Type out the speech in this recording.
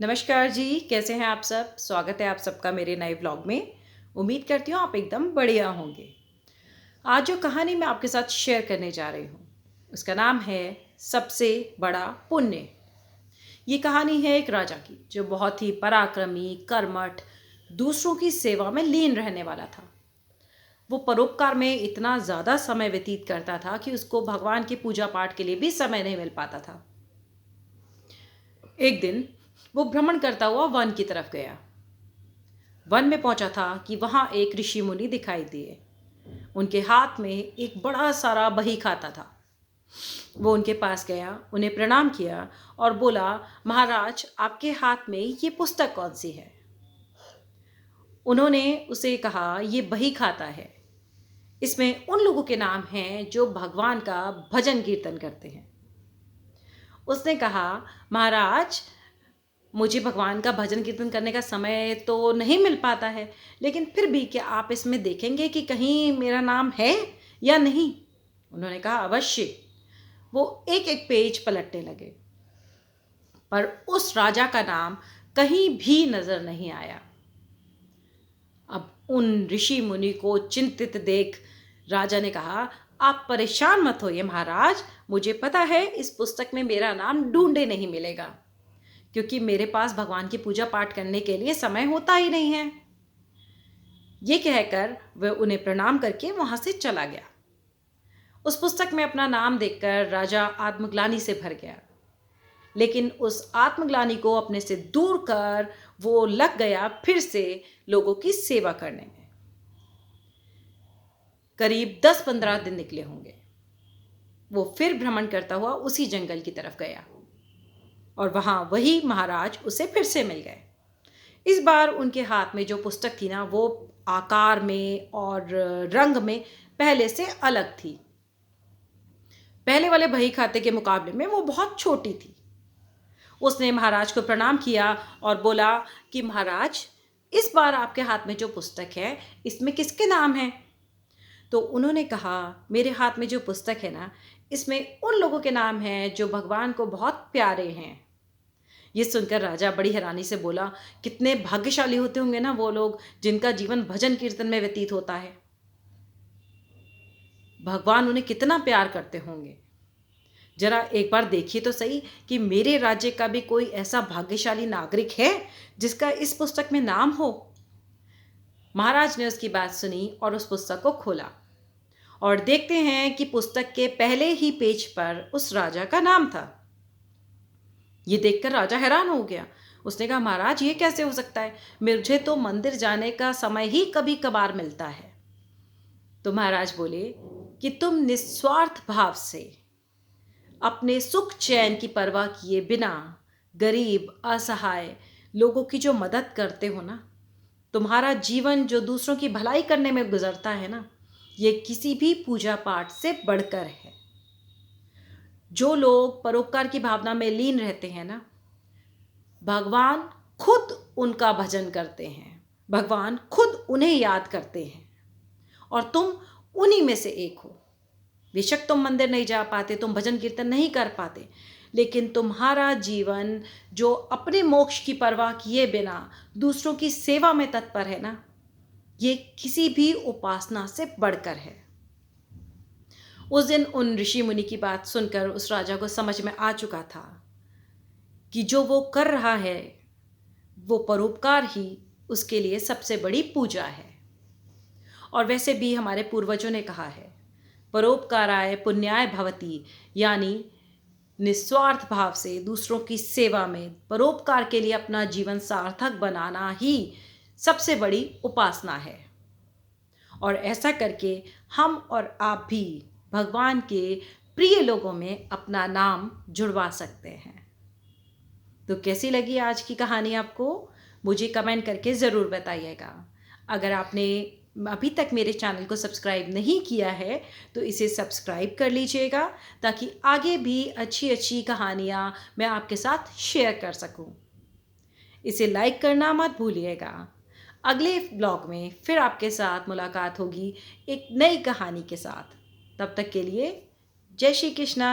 नमस्कार जी, कैसे हैं आप सब? स्वागत है आप सबका मेरे नए व्लॉग में। उम्मीद करती हूँ आप एकदम बढ़िया होंगे। आज जो कहानी मैं आपके साथ शेयर करने जा रही हूँ, उसका नाम है सबसे बड़ा पुण्य। ये कहानी है एक राजा की जो बहुत ही पराक्रमी, कर्मठ, दूसरों की सेवा में लीन रहने वाला था। वो परोपकार में इतना ज़्यादा समय व्यतीत करता था कि उसको भगवान की पूजा पाठ के लिए भी समय नहीं मिल पाता था। एक दिन वो भ्रमण करता हुआ वन की तरफ गया। वन में पहुंचा था कि वहां एक ऋषि मुनि दिखाई दिए। उनके हाथ में एक बड़ा सारा बही खाता था। वो उनके पास गया, उन्हें प्रणाम किया और बोला, महाराज, आपके हाथ में ये पुस्तक कौन सी है? उन्होंने उसे कहा, ये बही खाता है। इसमें उन लोगों के नाम हैं जो भगवान का भजन कीर्तन करते हैं। उसने कहा, महाराज, मुझे भगवान का भजन कीर्तन करने का समय तो नहीं मिल पाता है, लेकिन फिर भी क्या आप इसमें देखेंगे कि कहीं मेरा नाम है या नहीं? उन्होंने कहा, अवश्य। वो एक एक पेज पलटने लगे, पर उस राजा का नाम कहीं भी नजर नहीं आया। अब उन ऋषि मुनि को चिंतित देख राजा ने कहा, आप परेशान मत होइए महाराज, मुझे पता है इस पुस्तक में मेरा नाम ढूंढे नहीं मिलेगा, क्योंकि मेरे पास भगवान की पूजा पाठ करने के लिए समय होता ही नहीं है। ये कहकर वह उन्हें प्रणाम करके वहां से चला गया। उस पुस्तक में अपना नाम देखकर राजा आत्मग्लानि से भर गया, लेकिन उस आत्मग्लानि को अपने से दूर कर वो लग गया फिर से लोगों की सेवा करने में। करीब 10-15 दिन निकले होंगे। वो फिर भ्रमण करता हुआ उसी जंगल की तरफ गया और वहां वही महाराज उसे फिर से मिल गए। इस बार उनके हाथ में जो पुस्तक थी ना, वो आकार में और रंग में पहले से अलग थी। पहले वाले बही खाते के मुकाबले में वो बहुत छोटी थी। उसने महाराज को प्रणाम किया और बोला कि महाराज, इस बार आपके हाथ में जो पुस्तक है, इसमें किसके नाम हैं? तो उन्होंने कहा, मेरे हाथ में जो पुस्तक है ना, इसमें उन लोगों के नाम हैं जो भगवान को बहुत प्यारे हैं। ये सुनकर राजा बड़ी हैरानी से बोला, कितने भाग्यशाली होते होंगे ना वो लोग जिनका जीवन भजन कीर्तन में व्यतीत होता है। भगवान उन्हें कितना प्यार करते होंगे। जरा एक बार देखिए तो सही कि मेरे राज्य का भी कोई ऐसा भाग्यशाली नागरिक है जिसका इस पुस्तक में नाम हो। महाराज ने उसकी बात सुनी और उस पुस्तक को खोला और देखते हैं कि पुस्तक के पहले ही पेज पर उस राजा का नाम था। ये देखकर राजा हैरान हो गया। उसने कहा, महाराज, ये कैसे हो सकता है? मुझे तो मंदिर जाने का समय ही कभी कभार मिलता है। तो महाराज बोले कि तुम निस्वार्थ भाव से अपने सुख चैन की परवाह किए बिना गरीब, असहाय लोगों की जो मदद करते हो ना, तुम्हारा जीवन जो दूसरों की भलाई करने में गुजरता है ना, ये किसी भी पूजा पाठ से बढ़कर है। जो लोग परोपकार की भावना में लीन रहते हैं ना, भगवान खुद उनका भजन करते हैं, भगवान खुद उन्हें याद करते हैं और तुम उन्हीं में से एक हो। बेशक तुम मंदिर नहीं जा पाते, तुम भजन कीर्तन नहीं कर पाते, लेकिन तुम्हारा जीवन जो अपने मोक्ष की परवाह किए बिना दूसरों की सेवा में तत्पर है ना, ये किसी भी उपासना से बढ़कर है। उस दिन उन ऋषि मुनि की बात सुनकर उस राजा को समझ में आ चुका था कि जो वो कर रहा है वो परोपकार ही उसके लिए सबसे बड़ी पूजा है। और वैसे भी हमारे पूर्वजों ने कहा है, परोपकाराय पुण्याय भवति, यानी निस्वार्थ भाव से दूसरों की सेवा में परोपकार के लिए अपना जीवन सार्थक बनाना ही सबसे बड़ी उपासना है। और ऐसा करके हम और आप भी भगवान के प्रिय लोगों में अपना नाम जुड़वा सकते हैं। तो कैसी लगी आज की कहानी आपको? मुझे कमेंट करके ज़रूर बताइएगा। अगर आपने अभी तक मेरे चैनल को सब्सक्राइब नहीं किया है तो इसे सब्सक्राइब कर लीजिएगा, ताकि आगे भी अच्छी अच्छी कहानियाँ मैं आपके साथ शेयर कर सकूँ। इसे लाइक करना मत भूलिएगा। अगले ब्लॉग में फिर आपके साथ मुलाकात होगी एक नई कहानी के साथ। तब तक के लिए जय श्री कृष्णा।